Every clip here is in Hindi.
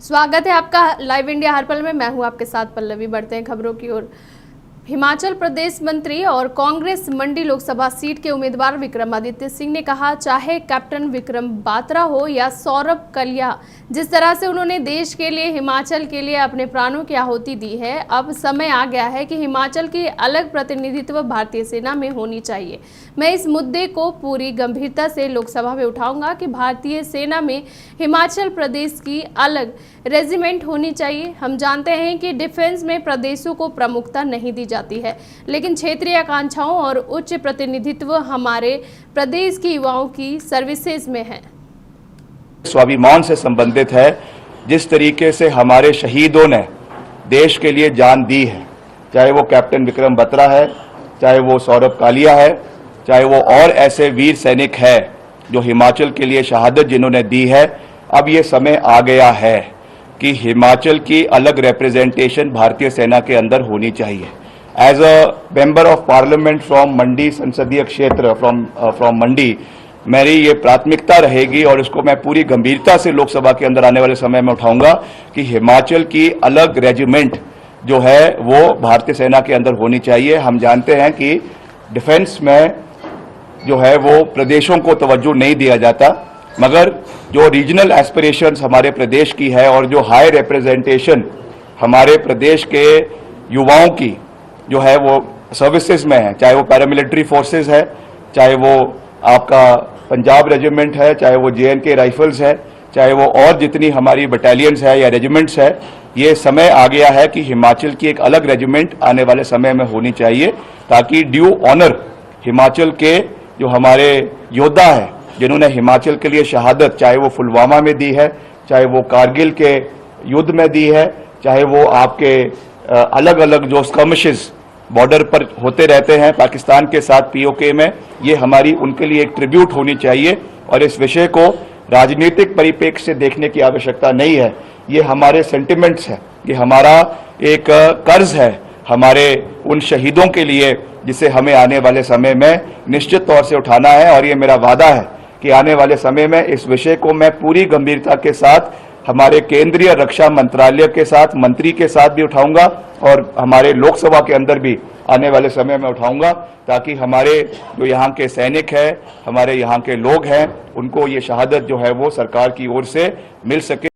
स्वागत है आपका लाइव इंडिया हर पल में। मैं हूं आपके साथ पल्लवी। बढ़ते हैं खबरों की ओर। हिमाचल प्रदेश मंत्री और कांग्रेस मंडी लोकसभा सीट के उम्मीदवार विक्रमादित्य सिंह ने कहा, चाहे कैप्टन विक्रम बात्रा हो या सौरभ कलिया, जिस तरह से उन्होंने देश के लिए, हिमाचल के लिए अपने प्राणों की आहुति दी है, अब समय आ गया है कि हिमाचल की अलग प्रतिनिधित्व भारतीय सेना में होनी चाहिए। मैं इस मुद्दे को पूरी गंभीरता से लोकसभा में उठाऊंगा कि भारतीय सेना में हिमाचल प्रदेश की अलग रेजिमेंट होनी चाहिए। हम जानते हैं कि डिफेंस में प्रदेशों को प्रमुखता नहीं दी जाती है, लेकिन क्षेत्रीय आकांक्षाओं और उच्च प्रतिनिधित्व हमारे प्रदेश के युवाओं की सर्विसेज में है। स्वाभिमान से संबंधित है। जिस तरीके से हमारे शहीदों ने देश के लिए जान दी है, चाहे वो कैप्टन विक्रम बत्रा है, चाहे वो सौरभ कालिया है, चाहे वो और ऐसे वीर सैनिक है जो हिमाचल के लिए शहादत जिन्होंने दी है, अब ये समय आ गया है कि हिमाचल की अलग रिप्रेजेंटेशन भारतीय सेना के अंदर होनी चाहिए। As a member of parliament from Mandi संसदीय क्षेत्र फ्रॉम मंडी, मेरी ये प्राथमिकता रहेगी और इसको मैं पूरी गंभीरता से लोकसभा के अंदर आने वाले समय में उठाऊंगा कि हिमाचल की अलग रेजिमेंट जो है वो भारतीय सेना के अंदर होनी चाहिए। हम जानते हैं कि डिफेंस में जो है वो प्रदेशों को तवज्जो नहीं दिया जाता, मगर जो रीजनल एस्पिरेशंस हमारे प्रदेश की है और जो हाई रिप्रेजेंटेशन हमारे प्रदेश के युवाओं की जो है वो सर्विसेज में है, चाहे वो पैरामिलिट्री फोर्सेज है, चाहे वो आपका पंजाब रेजिमेंट है, चाहे वो JNK राइफल्स है, चाहे वो और जितनी हमारी बटालियंस है या रेजिमेंट्स है, ये समय आ गया है कि हिमाचल की एक अलग रेजिमेंट आने वाले समय में होनी चाहिए, ताकि ड्यू ऑनर हिमाचल के जो हमारे योद्धा है जिन्होंने हिमाचल के लिए शहादत, चाहे वो पुलवामा में दी है, चाहे वो कारगिल के युद्ध में दी है, चाहे वो आपके अलग अलग जो स्कर्मिशेस बॉर्डर पर होते रहते हैं पाकिस्तान के साथ POK में, ये हमारी उनके लिए एक ट्रिब्यूट होनी चाहिए। और इस विषय को राजनीतिक परिप्रेक्ष्य से देखने की आवश्यकता नहीं है। ये हमारे सेंटिमेंट्स है, ये हमारा एक कर्ज है हमारे उन शहीदों के लिए, जिसे हमें आने वाले समय में निश्चित तौर से उठाना है। और ये मेरा वादा है कि आने वाले समय में इस विषय को मैं पूरी गंभीरता के साथ हमारे केंद्रीय रक्षा मंत्रालय के साथ, मंत्री के साथ भी उठाऊंगा और हमारे लोकसभा के अंदर भी आने वाले समय में उठाऊंगा, ताकि हमारे जो यहाँ के सैनिक हैं, हमारे यहाँ के लोग हैं, उनको ये शहादत जो है वो सरकार की ओर से मिल सके।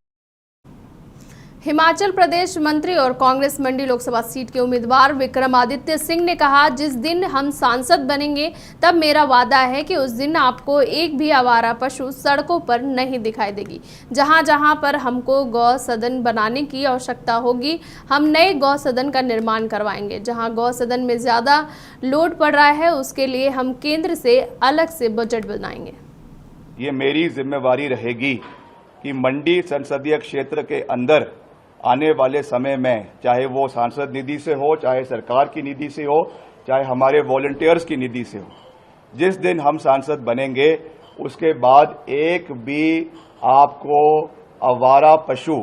हिमाचल प्रदेश मंत्री और कांग्रेस मंडी लोकसभा सीट के उम्मीदवार विक्रमादित्य सिंह ने कहा, जिस दिन हम सांसद बनेंगे तब मेरा वादा है कि उस दिन आपको एक भी आवारा पशु सड़कों पर नहीं दिखाई देगी। जहां जहां पर हमको गौ सदन बनाने की आवश्यकता होगी, हम नए गौ सदन का निर्माण करवाएंगे। जहां गौ सदन में ज़्यादा लोड पड़ रहा है, उसके लिए हम केंद्र से अलग से बजट बनाएंगे। ये मेरी जिम्मेवारी रहेगी कि मंडी संसदीय क्षेत्र के अंदर आने वाले समय में, चाहे वो सांसद निधि से हो, चाहे सरकार की निधि से हो, चाहे हमारे वॉलंटियर्स की निधि से हो, जिस दिन हम सांसद बनेंगे उसके बाद एक भी आपको आवारा पशु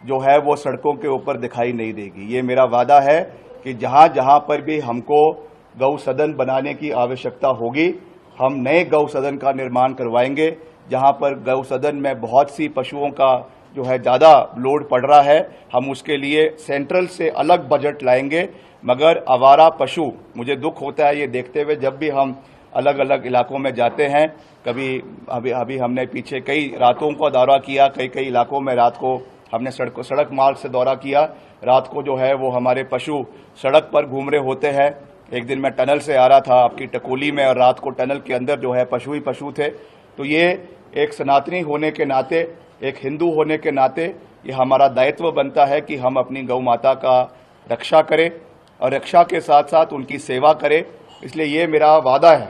जो है वो सड़कों के ऊपर दिखाई नहीं देगी। ये मेरा वादा है कि जहां जहां पर भी हमको गौ सदन बनाने की आवश्यकता होगी, हम नए गौ सदन का निर्माण करवाएंगे। जहां पर गौ सदन में बहुत सी पशुओं का जो है ज़्यादा लोड पड़ रहा है, हम उसके लिए सेंट्रल से अलग बजट लाएंगे। मगर आवारा पशु, मुझे दुख होता है ये देखते हुए, जब भी हम अलग अलग इलाकों में जाते हैं, कभी अभी हमने पीछे कई रातों का दौरा किया, कई इलाकों में रात को हमने सड़क मार्ग से दौरा किया। रात को जो है वो हमारे पशु सड़क पर घूम रहे होते हैं। एक दिन मैं टनल से आ रहा था आपकी टकोली में, और रात को टनल के अंदर जो है पशु ही पशु थे। तो ये एक सनातनी होने के नाते, एक हिंदू होने के नाते ये हमारा दायित्व बनता है कि हम अपनी गौ माता का रक्षा करें और रक्षा के साथ साथ उनकी सेवा करें। इसलिए ये मेरा वादा है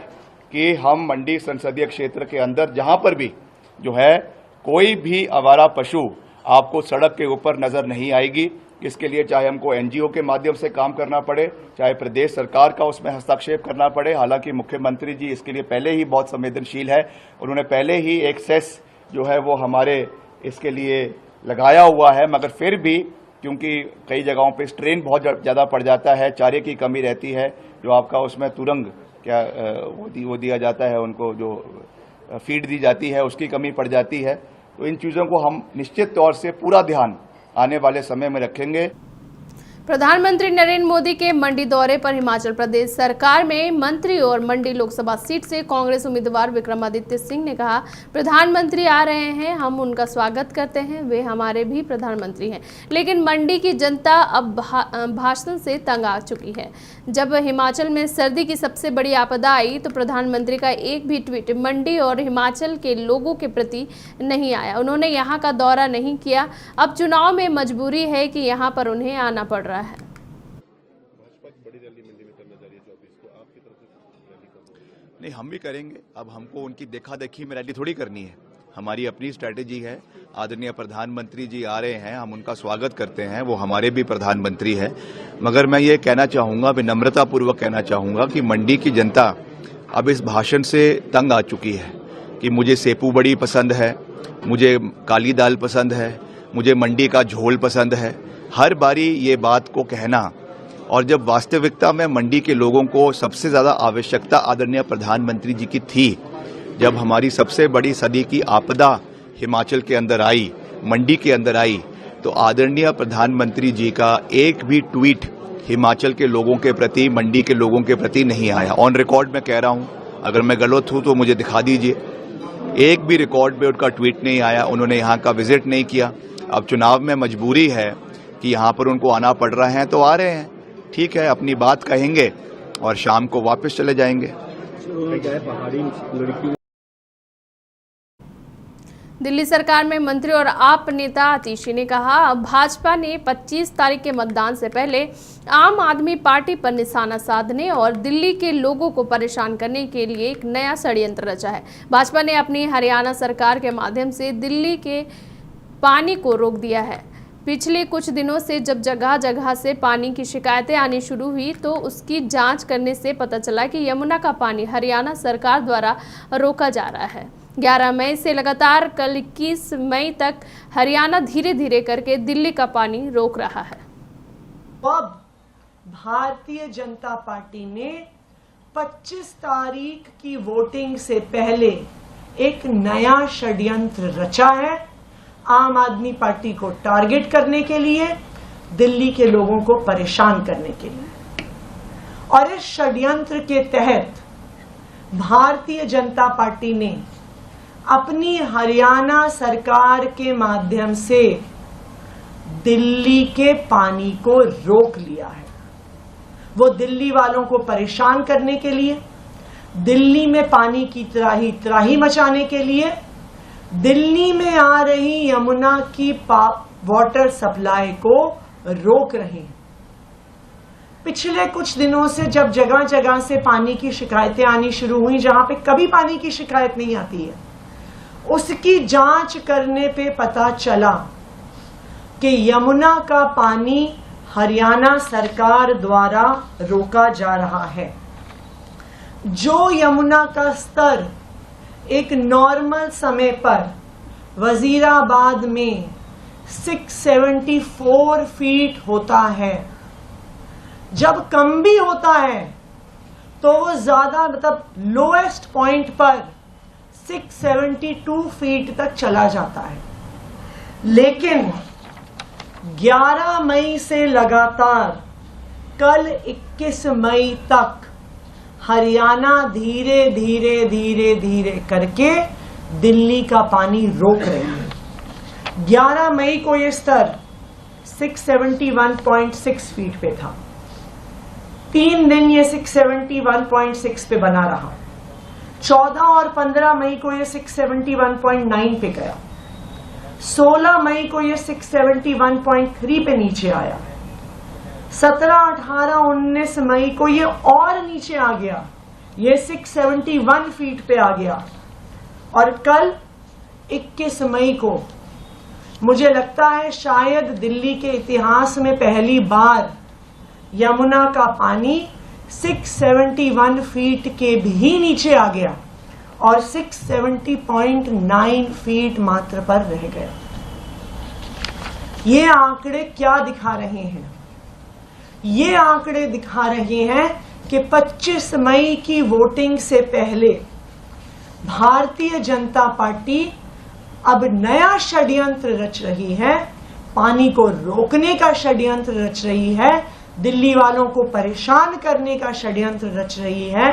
कि हम मंडी संसदीय क्षेत्र के अंदर जहां पर भी जो है कोई भी आवारा पशु आपको सड़क के ऊपर नजर नहीं आएगी। इसके लिए चाहे हमको NGO के माध्यम से काम करना पड़े, चाहे प्रदेश सरकार का उसमें हस्तक्षेप करना पड़े। हालांकि मुख्यमंत्री जी इसके लिए पहले ही बहुत संवेदनशील है, उन्होंने पहले ही एक सेस जो है वो हमारे इसके लिए लगाया हुआ है, मगर फिर भी क्योंकि कई जगहों पे स्ट्रेन बहुत ज़्यादा पड़ जाता है, चारे की कमी रहती है, जो आपका उसमें तुरंग क्या वो दिया जाता है, उनको जो फीड दी जाती है उसकी कमी पड़ जाती है। तो इन चीज़ों को हम निश्चित तौर से पूरा ध्यान आने वाले समय में रखेंगे। प्रधानमंत्री नरेंद्र मोदी के मंडी दौरे पर हिमाचल प्रदेश सरकार में मंत्री और मंडी लोकसभा सीट से कांग्रेस उम्मीदवार विक्रमादित्य सिंह ने कहा, प्रधानमंत्री आ रहे हैं, हम उनका स्वागत करते हैं, वे हमारे भी प्रधानमंत्री हैं। लेकिन मंडी की जनता अब भाषण से तंग आ चुकी है। जब हिमाचल में सर्दी की सबसे बड़ी आपदा आई तो प्रधानमंत्री का एक भी ट्वीट मंडी और हिमाचल के लोगों के प्रति नहीं आया। उन्होंने यहाँ का दौरा नहीं किया। अब चुनाव में मजबूरी है कि यहाँ पर उन्हें आना पड़ रहा है। नहीं, हम भी करेंगे। अब हमको उनकी देखा देखी में रैली थोड़ी करनी है, हमारी अपनी स्ट्रैटेजी है। आदरणीय प्रधानमंत्री जी आ रहे हैं, हम उनका स्वागत करते हैं, वो हमारे भी प्रधानमंत्री हैं। मगर मैं ये कहना चाहूंगा, विनम्रता पूर्वक कहना चाहूंगा कि मंडी की जनता अब इस भाषण से तंग आ चुकी है कि मुझे सेपू बड़ी पसंद है, मुझे काली दाल पसंद है, मुझे मंडी का झोल पसंद है। हर बारी ये बात को कहना, और जब वास्तविकता में मंडी के लोगों को सबसे ज्यादा आवश्यकता आदरणीय प्रधानमंत्री जी की थी, जब हमारी सबसे बड़ी सदी की आपदा हिमाचल के अंदर आई, मंडी के अंदर आई, तो आदरणीय प्रधानमंत्री जी का एक भी ट्वीट हिमाचल के लोगों के प्रति, मंडी के लोगों के प्रति नहीं आया। ऑन रिकॉर्ड मैं कह रहा हूं, अगर मैं गलत हूं तो मुझे दिखा दीजिए। एक भी रिकॉर्ड पे उनका ट्वीट नहीं आया, उन्होंने यहाँ का विजिट नहीं किया। अब चुनाव में मजबूरी है कि यहाँ पर उनको आना पड़ रहा है, तो आ रहे हैं, ठीक है, अपनी बात कहेंगे और शाम को वापस चले जाएंगे। दिल्ली सरकार में मंत्री और आप नेता आतिशी ने कहा, भाजपा ने 25 तारीख के मतदान से पहले आम आदमी पार्टी पर निशाना साधने और दिल्ली के लोगों को परेशान करने के लिए एक नया षड्यंत्र रचा है। भाजपा ने अपनी हरियाणा सरकार के माध्यम से दिल्ली के पानी को रोक दिया है। पिछले कुछ दिनों से जब जगह जगह से पानी की शिकायतें आनी शुरू हुई तो उसकी जांच करने से पता चला कि यमुना का पानी हरियाणा सरकार द्वारा रोका जा रहा है। 11 मई से लगातार कल 21 मई तक हरियाणा धीरे धीरे करके दिल्ली का पानी रोक रहा है। अब भारतीय जनता पार्टी ने 25 तारीख की वोटिंग से पहले एक नया षड्यंत्र रचा है, आम आदमी पार्टी को टारगेट करने के लिए, दिल्ली के लोगों को परेशान करने के लिए। और इस षड्यंत्र के तहत भारतीय जनता पार्टी ने अपनी हरियाणा सरकार के माध्यम से दिल्ली के पानी को रोक लिया है। वो दिल्ली वालों को परेशान करने के लिए, दिल्ली में पानी की त्राही त्राही मचाने के लिए, दिल्ली में आ रही यमुना की वाटर सप्लाई को रोक रहे हैं। पिछले कुछ दिनों से जब जगह जगह से पानी की शिकायतें आनी शुरू हुई, जहां पे कभी पानी की शिकायत नहीं आती है, उसकी जांच करने पे पता चला कि यमुना का पानी हरियाणा सरकार द्वारा रोका जा रहा है। जो यमुना का स्तर एक नॉर्मल समय पर वजीराबाद में 674 फीट होता है, जब कम भी होता है तो वो ज्यादा मतलब लोएस्ट पॉइंट पर 672 फीट तक चला जाता है। लेकिन 11 मई से लगातार कल 21 मई तक हरियाणा धीरे धीरे धीरे धीरे करके दिल्ली का पानी रोक रही है। 11 मई को यह स्तर 671.6 फीट पे था। 3 दिन ये 671.6 पे बना रहा। 14 और 15 मई को ये 671.9 पे गया। 16 मई को ये 671.3 पे नीचे आया। 17, 18, 19 मई को ये और नीचे आ गया, ये 671 फीट पे आ गया। और कल 21 मई को मुझे लगता है शायद दिल्ली के इतिहास में पहली बार यमुना का पानी 671 फीट के भी नीचे आ गया और 670.9 फीट मात्र पर रह गया। ये आंकड़े क्या दिखा रहे हैं? ये आंकड़े दिखा रहे हैं कि 25 मई की वोटिंग से पहले भारतीय जनता पार्टी अब नया षड्यंत्र रच रही है पानी को रोकने का षड्यंत्र रच रही है, दिल्ली वालों को परेशान करने का षड्यंत्र रच रही है,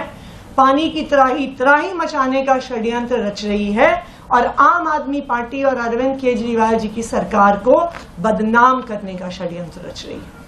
पानी की त्राही मचाने का षड्यंत्र रच रही है और आम आदमी पार्टी और अरविंद केजरीवाल जी की सरकार को बदनाम करने का षड्यंत्र रच रही है।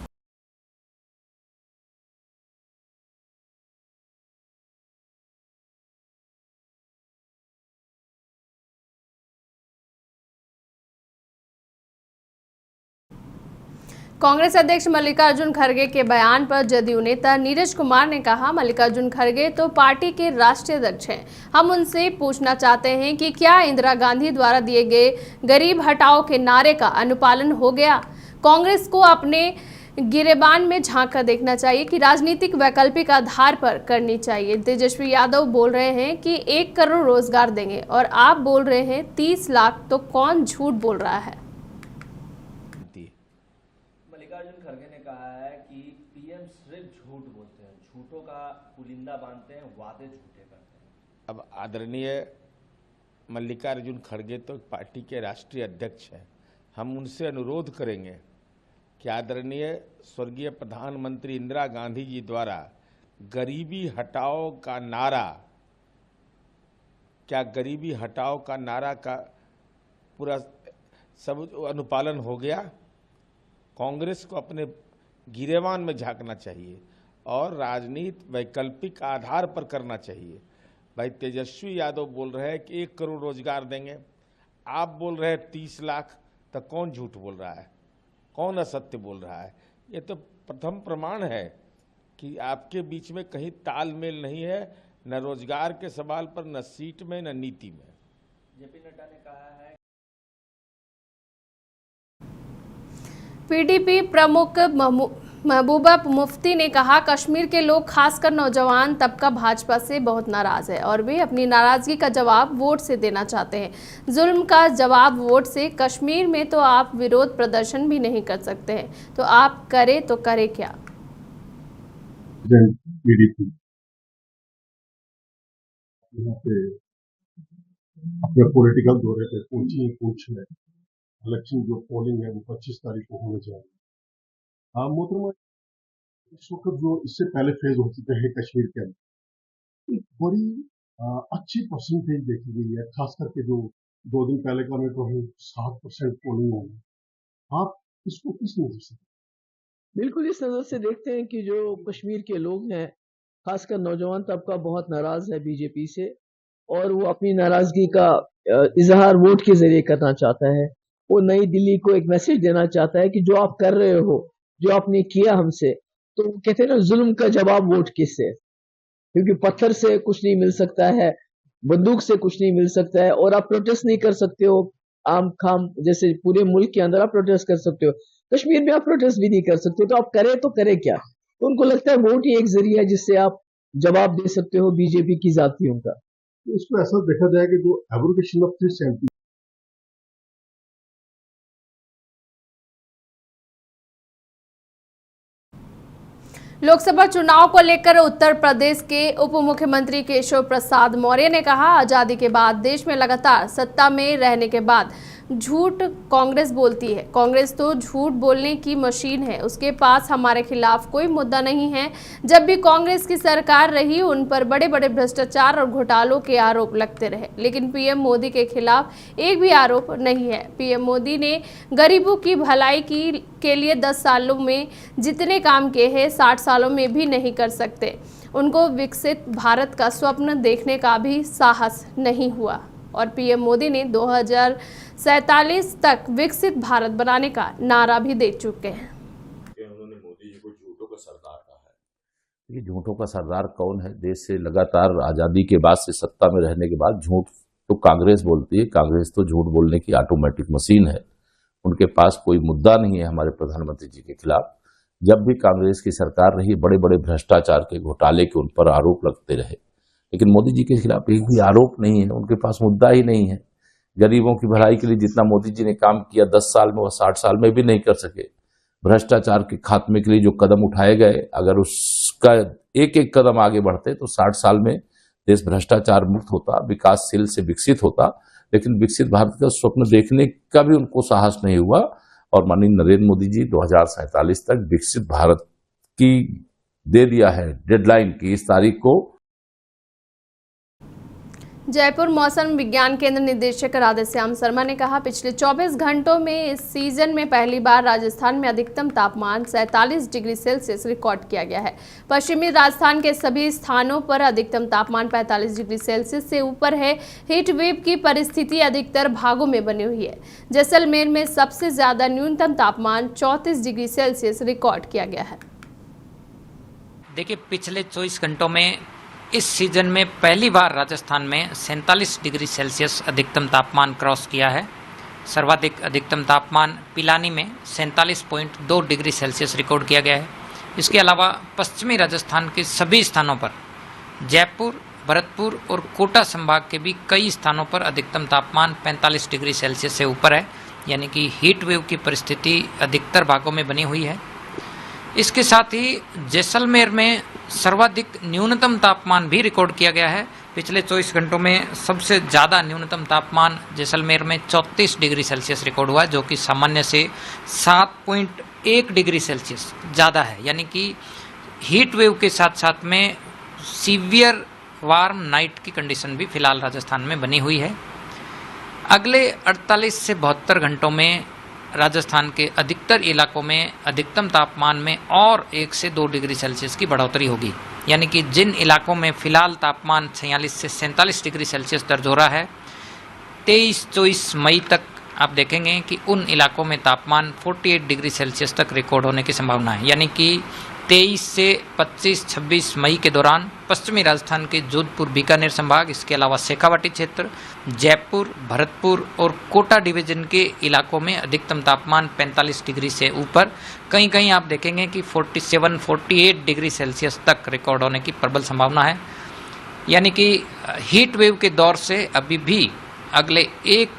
कांग्रेस अध्यक्ष मल्लिकार्जुन खड़गे के बयान पर जदयू नेता नीरज कुमार ने कहा, मल्लिकार्जुन खड़गे तो पार्टी के राष्ट्रीय अध्यक्ष हैं। हम उनसे पूछना चाहते हैं कि क्या इंदिरा गांधी द्वारा दिए गए गरीब हटाओ के नारे का अनुपालन हो गया? कांग्रेस को अपने गिरेबान में झांक कर देखना चाहिए कि राजनीतिक वैकल्पिक आधार पर करनी चाहिए। तेजस्वी यादव बोल रहे हैं कि 1 करोड़ रोजगार देंगे और आप बोल रहे हैं 30 लाख, तो कौन झूठ बोल रहा है? मल्लिकार्जुन खड़गे ने कहा है कि पीएम सिर्फ झूठ बोलते हैं, झूठों का पुलिंदा बांधते हैं, वादे झूठे करते हैं। अब आदरणीय मल्लिकार्जुन खड़गे तो पार्टी के राष्ट्रीय अध्यक्ष हैं। हम उनसे अनुरोध करेंगे कि आदरणीय स्वर्गीय प्रधानमंत्री इंदिरा गांधी जी द्वारा गरीबी हटाओ का नारा, क्या गरीबी हटाओ का नारा का पूरा सब अनुपालन हो गया? कांग्रेस को अपने गिरेबान में झांकना चाहिए और राजनीति वैकल्पिक आधार पर करना चाहिए। भाई तेजस्वी यादव बोल रहे हैं कि 1 करोड़ रोजगार देंगे, आप बोल रहे हैं 30 लाख, तो कौन झूठ बोल रहा है, कौन असत्य बोल रहा है? ये तो प्रथम प्रमाण है कि आपके बीच में कहीं तालमेल नहीं है, न रोजगार के सवाल पर, न सीट में, न नीति में। जेपी नड्डा ने कहा है पीडीपी प्रमुख महबूबा मुफ्ती ने कहा, कश्मीर के लोग खासकर नौजवान तबका भाजपा से बहुत नाराज है और वे अपनी नाराजगी का जवाब वोट से देना चाहते हैं। जुल्म का जवाब वोट से। कश्मीर में तो आप विरोध प्रदर्शन भी नहीं कर सकते हैं, तो आप करें तो करें क्या? पीडीपी यहाँ पे अपने पॉलिटिकल दौरे पे पूछ में इलेक्शन जो पोलिंग है वो 25 तारीख को होने जा रही है। मोहतरमा, इस वक्त जो इससे पहले फेज हो चुके हैं कश्मीर के अंदर, एक बड़ी अच्छी परसेंटेज देखी गई है, खास करके जो 2 दिन पहले का मैं कहूँ 7% पोलिंग होगी। आप इसको किस नजर से? बिल्कुल इस नजर से देखते हैं कि जो कश्मीर के लोग हैं, खासकर नौजवान तबका बहुत नाराज है बीजेपी से और वो अपनी नाराजगी का इजहार वोट के जरिए करना चाहता है। वो नई दिल्ली को एक मैसेज देना चाहता है कि जो आप कर रहे हो, जो आपने किया हमसे, तो कहते हैं ना, जुल्म का जवाब वोट किससे? क्योंकि पत्थर से कुछ नहीं मिल सकता है, बंदूक से कुछ नहीं मिल सकता है और आप प्रोटेस्ट नहीं कर सकते हो आम खाम, जैसे पूरे मुल्क के अंदर आप प्रोटेस्ट कर सकते हो, कश्मीर में आप प्रोटेस्ट भी नहीं कर सकते। तो आप करें तो करें क्या? तो उनको लगता है वोट ही एक जरिया है जिससे आप जवाब दे सकते हो बीजेपी की जातियों का। इसको ऐसा देखा जाए कि जो एब्रोगेशन ऑफ 370 लोकसभा चुनाव को लेकर उत्तर प्रदेश के उप मुख्यमंत्री केशव प्रसाद मौर्य ने कहा, आजादी के बाद देश में लगातार सत्ता में रहने के बाद झूठ कांग्रेस बोलती है। कांग्रेस तो झूठ बोलने की मशीन है, उसके पास हमारे खिलाफ कोई मुद्दा नहीं है। जब भी कांग्रेस की सरकार रही उन पर बड़े बड़े भ्रष्टाचार और घोटालों के आरोप लगते रहे, लेकिन पीएम मोदी के खिलाफ एक भी आरोप नहीं है। पीएम मोदी ने गरीबों की भलाई के लिए 10 सालों में जितने काम किए हैं 60 सालों में भी नहीं कर सकते। उनको विकसित भारत का स्वप्न देखने का भी साहस नहीं हुआ और पीएम मोदी ने 2047 तक विकसित भारत बनाने का नारा भी दे चुके हैं। उन्होंने मोदी जी को झूठों का सरदार कहा है। ये झूठों का सरदार कौन है? देश से लगातार आजादी के बाद से सत्ता में रहने के बाद झूठ तो कांग्रेस बोलती है। कांग्रेस तो झूठ बोलने की ऑटोमेटिक मशीन है। उनके पास कोई मुद्दा नहीं है हमारे प्रधानमंत्री जी के खिलाफ। जब भी कांग्रेस की सरकार रही बड़े बड़े भ्रष्टाचार के घोटाले के उन पर आरोप लगते रहे, लेकिन मोदी जी के खिलाफ एक भी आरोप नहीं है। उनके पास मुद्दा ही नहीं है। गरीबों की भलाई के लिए जितना मोदी जी ने काम किया 10 साल में, वो 60 साल में भी नहीं कर सके। भ्रष्टाचार के खात्मे के लिए जो कदम उठाए गए, अगर उसका एक एक कदम आगे बढ़ते तो 60 साल में देश भ्रष्टाचार मुक्त होता, विकासशील से विकसित होता। लेकिन विकसित भारत का स्वप्न देखने का भी उनको साहस नहीं हुआ और माननीय नरेंद्र मोदी जी 2047 तक विकसित भारत की दे दिया है डेडलाइन की इस तारीख को। जयपुर मौसम विज्ञान केंद्र निदेशक राधेश्याम शर्मा ने कहा, पिछले 24 घंटों में इस सीजन में पहली बार राजस्थान में अधिकतम तापमान 47 डिग्री सेल्सियस रिकॉर्ड किया गया है। पश्चिमी राजस्थान के सभी स्थानों पर अधिकतम तापमान 45 डिग्री सेल्सियस से ऊपर है। हीट वेव की परिस्थिति अधिकतर भागों में बनी हुई है। जैसलमेर में सबसे ज्यादा न्यूनतम तापमान 34 डिग्री सेल्सियस रिकॉर्ड किया गया है। देखिए, पिछले 24 घंटों में इस सीजन में पहली बार राजस्थान में 47 डिग्री सेल्सियस अधिकतम तापमान क्रॉस किया है। सर्वाधिक अधिकतम तापमान पिलानी में 47.2 डिग्री सेल्सियस रिकॉर्ड किया गया है। इसके अलावा पश्चिमी राजस्थान के सभी स्थानों पर, जयपुर, भरतपुर और कोटा संभाग के भी कई स्थानों पर अधिकतम तापमान 45 डिग्री सेल्सियस से ऊपर है, यानी कि हीट वेव की परिस्थिति अधिकतर भागों में बनी हुई है। इसके साथ ही जैसलमेर में सर्वाधिक न्यूनतम तापमान भी रिकॉर्ड किया गया है। पिछले 24 घंटों में सबसे ज़्यादा न्यूनतम तापमान जैसलमेर में 34 डिग्री सेल्सियस रिकॉर्ड हुआ, जो कि सामान्य से 7.1 डिग्री सेल्सियस ज़्यादा है। यानी कि हीट वेव के साथ साथ में सीवियर वार्म नाइट की कंडीशन भी फिलहाल राजस्थान में बनी हुई है। अगले 48 से 72 घंटों में राजस्थान के अधिकतर इलाकों में अधिकतम तापमान में और 1 से 2 डिग्री सेल्सियस की बढ़ोतरी होगी। यानी कि जिन इलाकों में फिलहाल तापमान 46 से 47 डिग्री सेल्सियस दर्ज हो रहा है, 23-24 मई तक आप देखेंगे कि उन इलाकों में तापमान 48 डिग्री सेल्सियस तक रिकॉर्ड होने की संभावना है। यानी कि 23 से 25-26 मई के दौरान पश्चिमी राजस्थान के जोधपुर, बीकानेर संभाग, इसके अलावा शेखावाटी क्षेत्र, जयपुर, भरतपुर और कोटा डिवीजन के इलाकों में अधिकतम तापमान 45 डिग्री से ऊपर, कहीं कहीं आप देखेंगे कि 47-48 डिग्री सेल्सियस तक रिकॉर्ड होने की प्रबल संभावना है। यानी कि हीट वेव के दौर से अभी भी अगले एक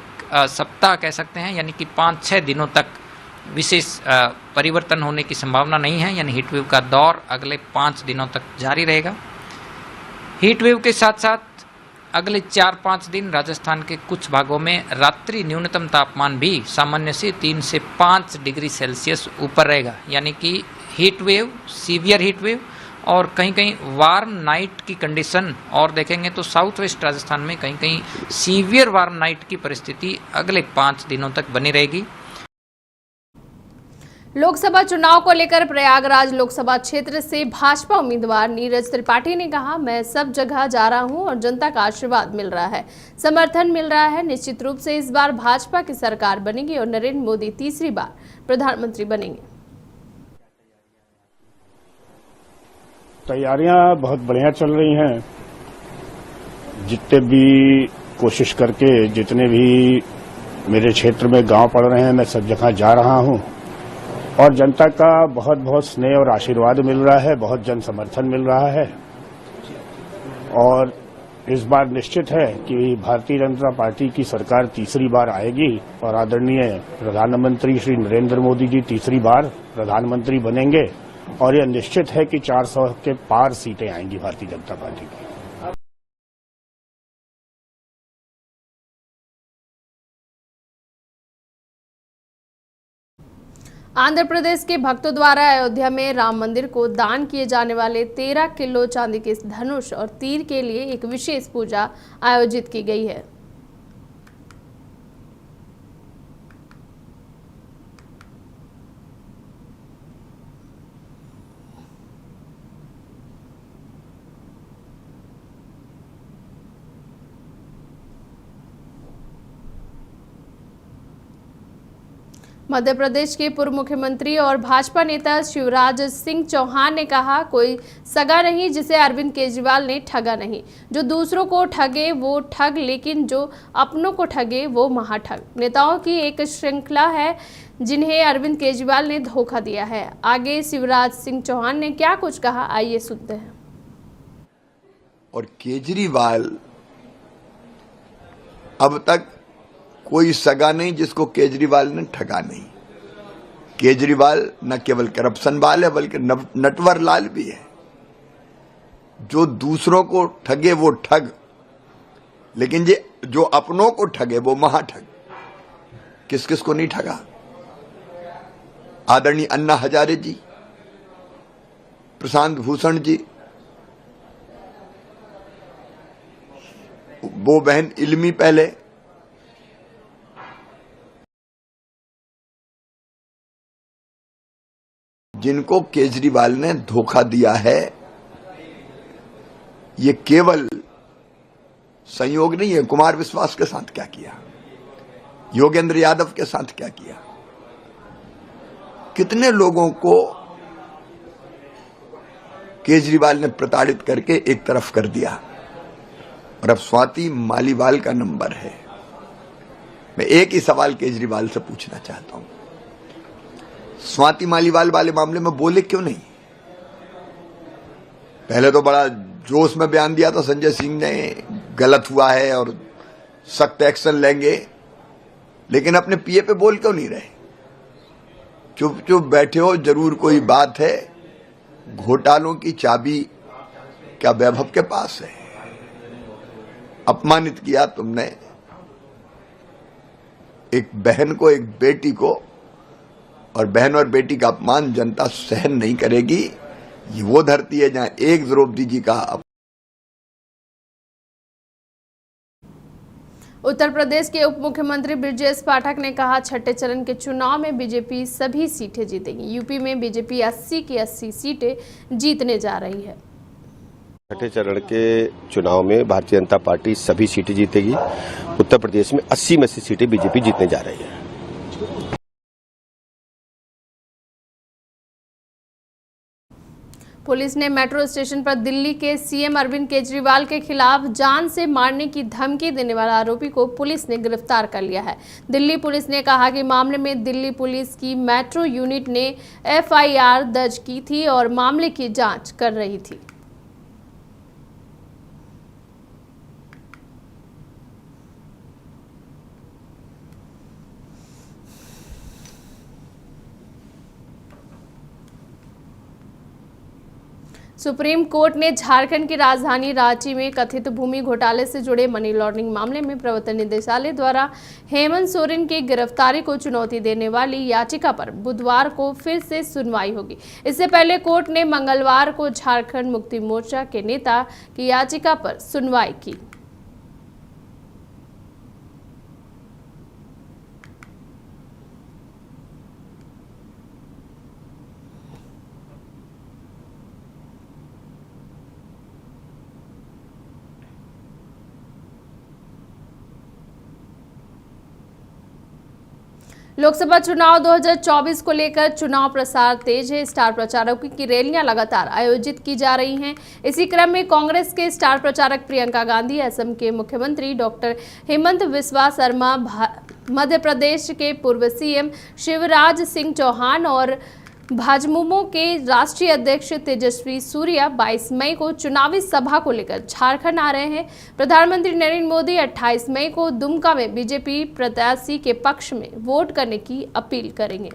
सप्ताह कह सकते हैं, यानी कि 5-6 दिनों तक विशेष परिवर्तन होने की संभावना नहीं है। यानी हीट वेव का दौर अगले 5 दिनों तक जारी रहेगा। हीट वेव के साथ साथ अगले 4-5 दिन राजस्थान के कुछ भागों में रात्रि न्यूनतम तापमान भी सामान्य से 3 से 5 डिग्री सेल्सियस ऊपर रहेगा। यानी कि heat wave, severe heat wave और कहीं कहीं वार्म नाइट की कंडीशन, और देखेंगे तो साउथ वेस्ट राजस्थान में कहीं कहीं सीवियर वार्म नाइट की परिस्थिति अगले 5 दिनों तक बनी रहेगी। लोकसभा चुनाव को लेकर प्रयागराज लोकसभा क्षेत्र से भाजपा उम्मीदवार नीरज त्रिपाठी ने कहा, मैं सब जगह जा रहा हूं और जनता का आशीर्वाद मिल रहा है, समर्थन मिल रहा है। निश्चित रूप से इस बार भाजपा की सरकार बनेगी और नरेंद्र मोदी तीसरी बार प्रधानमंत्री बनेंगे। तैयारियां बहुत बढ़िया चल रही हैं। जितने भी कोशिश करके, जितने भी मेरे क्षेत्र में गांव पड़ रहे हैं, मैं सब जगह जा रहा हूं और जनता का बहुत बहुत स्नेह और आशीर्वाद मिल रहा है, बहुत जन समर्थन मिल रहा है। और इस बार निश्चित है कि भारतीय जनता पार्टी की सरकार तीसरी बार आएगी और आदरणीय प्रधानमंत्री श्री नरेंद्र मोदी जी तीसरी बार प्रधानमंत्री बनेंगे और यह निश्चित है कि 400 के पार सीटें आएंगी भारतीय जनता पार्टी की। आंध्र प्रदेश के भक्तों द्वारा अयोध्या में राम मंदिर को दान किए जाने वाले 13 किलो चांदी के धनुष और तीर के लिए एक विशेष पूजा आयोजित की गई है। मध्य प्रदेश के पूर्व मुख्यमंत्री और भाजपा नेता शिवराज सिंह चौहान ने कहा, कोई सगा नहीं जिसे अरविंद केजरीवाल ने ठगा नहीं। जो दूसरों को ठगे वो ठग, लेकिन जो अपनों को ठगे वो महाठग। नेताओं की एक श्रृंखला है जिन्हें अरविंद केजरीवाल ने धोखा दिया है। आगे शिवराज सिंह चौहान ने क्या कुछ कहा, आइए सुनते हैं। और केजरीवाल अब तक कोई सगा नहीं जिसको केजरीवाल ने ठगा नहीं। केजरीवाल न केवल करप्शन वाल है बल्कि नटवर लाल भी है। जो दूसरों को ठगे वो ठग, लेकिन जो अपनों को ठगे वो महाठग। किस किस को नहीं ठगा। आदरणीय अन्ना हजारे जी, प्रशांत भूषण जी, वो बहन इल्मी पहले, जिनको केजरीवाल ने धोखा दिया है। ये केवल संयोग नहीं है। कुमार विश्वास के साथ क्या किया, योगेंद्र यादव के साथ क्या किया, कितने लोगों को केजरीवाल ने प्रताड़ित करके एक तरफ कर दिया। और अब स्वाति मालीवाल का नंबर है। मैं एक ही सवाल केजरीवाल से पूछना चाहता हूं, स्वाति मालीवाल वाले मामले में बोले क्यों नहीं? पहले तो बड़ा जोश में बयान दिया था संजय सिंह ने, गलत हुआ है और सख्त एक्शन लेंगे, लेकिन अपने पीए पे बोल क्यों नहीं रहे? चुप चुप बैठे हो, जरूर कोई बात है। घोटालों की चाबी क्या वैभव के पास है? अपमानित किया तुमने एक बहन को, एक बेटी को, और बहन और बेटी का अपमान जनता सहन नहीं करेगी। ये वो धरती है जहां एक द्रौपदी जी का उत्तर प्रदेश के उप मुख्यमंत्री ब्रजेश पाठक ने कहा, छठे चरण के चुनाव में बीजेपी सभी सीटें जीतेगी। यूपी में बीजेपी 80 की 80 सीटें जीतने जा रही है। छठे चरण के चुनाव में भारतीय जनता पार्टी सभी सीटें जीतेगी। उत्तर प्रदेश में 80 में 80 सीटें बीजेपी जीतने जा रही है। पुलिस ने मेट्रो स्टेशन पर दिल्ली के सीएम अरविंद केजरीवाल के खिलाफ जान से मारने की धमकी देने वाला आरोपी को पुलिस ने गिरफ्तार कर लिया है। दिल्ली पुलिस ने कहा कि मामले में दिल्ली पुलिस की मेट्रो यूनिट ने एफआईआर दर्ज की थी और मामले की जांच कर रही थी। सुप्रीम कोर्ट ने झारखंड की राजधानी रांची में कथित भूमि घोटाले से जुड़े मनी लॉन्ड्रिंग मामले में प्रवर्तन निदेशालय द्वारा हेमंत सोरेन की गिरफ्तारी को चुनौती देने वाली याचिका पर बुधवार को फिर से सुनवाई होगी। इससे पहले कोर्ट ने मंगलवार को झारखंड मुक्ति मोर्चा के नेता की याचिका पर सुनवाई की। लोकसभा चुनाव 2024 को लेकर चुनाव प्रसार तेज है। स्टार प्रचारकों की रैलियां लगातार आयोजित की जा रही हैं। इसी क्रम में कांग्रेस के स्टार प्रचारक प्रियंका गांधी, असम के मुख्यमंत्री डॉक्टर हेमंत बिस्वा शर्मा, मध्य प्रदेश के पूर्व सीएम शिवराज सिंह चौहान और भाजयुमो के राष्ट्रीय अध्यक्ष तेजस्वी सूर्या 22 मई को चुनावी सभा को लेकर झारखंड आ रहे हैं। प्रधानमंत्री नरेंद्र मोदी 28 मई को दुमका में बीजेपी प्रत्याशी के पक्ष में वोट करने की अपील करेंगे।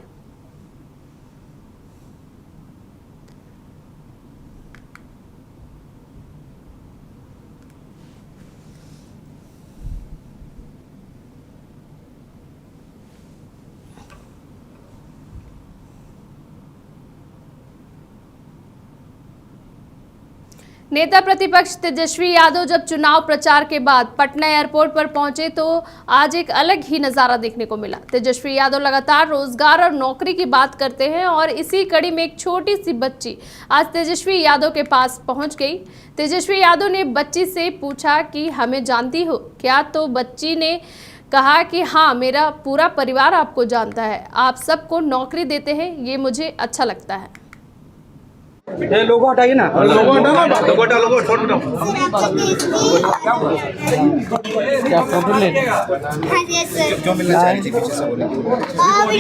नेता प्रतिपक्ष तेजस्वी यादव जब चुनाव प्रचार के बाद पटना एयरपोर्ट पर पहुंचे तो आज एक अलग ही नजारा देखने को मिला। तेजस्वी यादव लगातार रोजगार और नौकरी की बात करते हैं और इसी कड़ी में एक छोटी सी बच्ची आज तेजस्वी यादव के पास पहुंच गई। तेजस्वी यादव ने बच्ची से पूछा कि हमें जानती हो क्या, तो बच्ची ने कहा कि हाँ, मेरा पूरा परिवार आपको जानता है, आप सबको नौकरी देते हैं, ये मुझे अच्छा लगता है। लोगो हटाइए ना, लोगो हटाना, लोगो हटा, लोगो फोटो उठाओ। क्या फोटो ले? हाँ जी सर। जो मिलना चाहिए पीछे से बोले। मेरे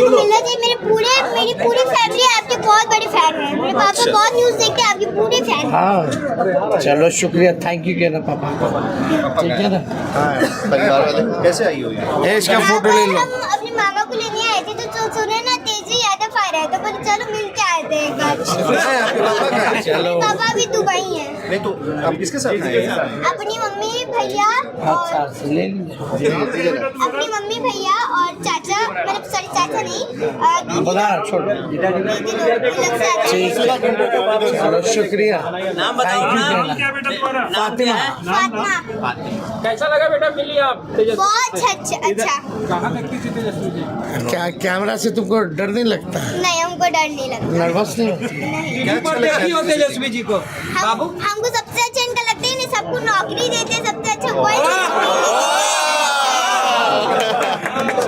को मिलना चाहिए। मेरी पूरी फैमिली आपके बहुत बड़ी फैन है। मेरे पापा बहुत न्यूज़ देखते हैं, आपकी पूरी फैन है। हाँ चलो शुक्रिया, थैंक यू कहना पापा को, ठीक है ना। परिवार वाले कैसे आई हो? इसका फोटो ले लो। हम अपनी मामा को लेने आए थे तो सुने ना तेजी यादव आ रहा है, तो बोले चलो मिल के आए थे एक बार। चलो पापा भी दुबई है। नहीं तो आप किसके साथ आए? अपनी मम्मी मम्मी भैया और अपनी मम्मी भैया और चाचा, मतलब सॉरी चाचा नहीं, शुक्रिया। नाम बताओ ना। फातिमा। कैसा लगा बेटा मिली आप? बहुत अच्छा। कहाँ देखती थी तेजस्वी जी? क्या कैमरा से तुमको डर नहीं लगता? नहीं, हमको डर नहीं लगता। नर्वस नहीं होती? देखी हो तेजस्वी जी को? बाबू हमको सबसे अच्छा इनका लगता है, इन्हें सबको नौकरी देते हैं, सबसे अच्छा वही।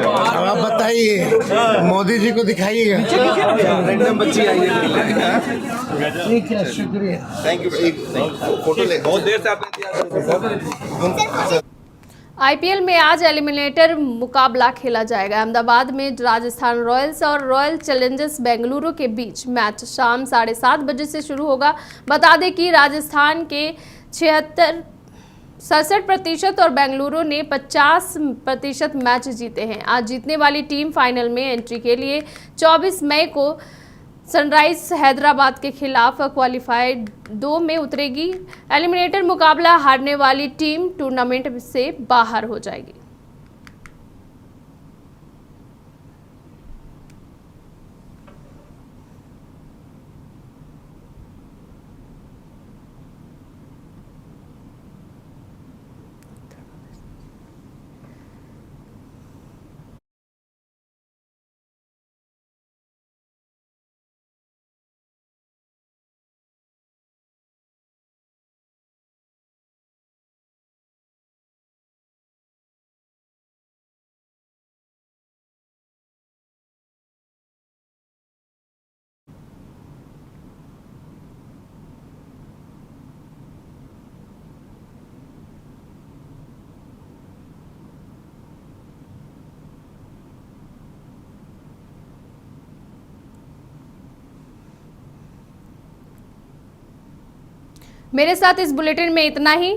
अब आप बताइए, मोदी जी को दिखाइएगा। एकदम बच्ची आई है। ठीक है, शुक्रिया। Thank you. फोटो ले, बहुत देर से आपने आईपीएल में आज एलिमिनेटर मुकाबला खेला जाएगा। अहमदाबाद में राजस्थान रॉयल्स और रॉयल चैलेंजर्स बेंगलुरु के बीच मैच शाम 7:30 बजे से शुरू होगा। बता दें कि राजस्थान के 67% और बेंगलुरु ने 50% मैच जीते हैं। आज जीतने वाली टीम फाइनल में एंट्री के लिए 24 मई को सनराइज हैदराबाद के खिलाफ क्वालिफाइड 2 में उतरेगी। एलिमिनेटर मुकाबला हारने वाली टीम टूर्नामेंट से बाहर हो जाएगी। मेरे साथ इस बुलेटिन में इतना ही।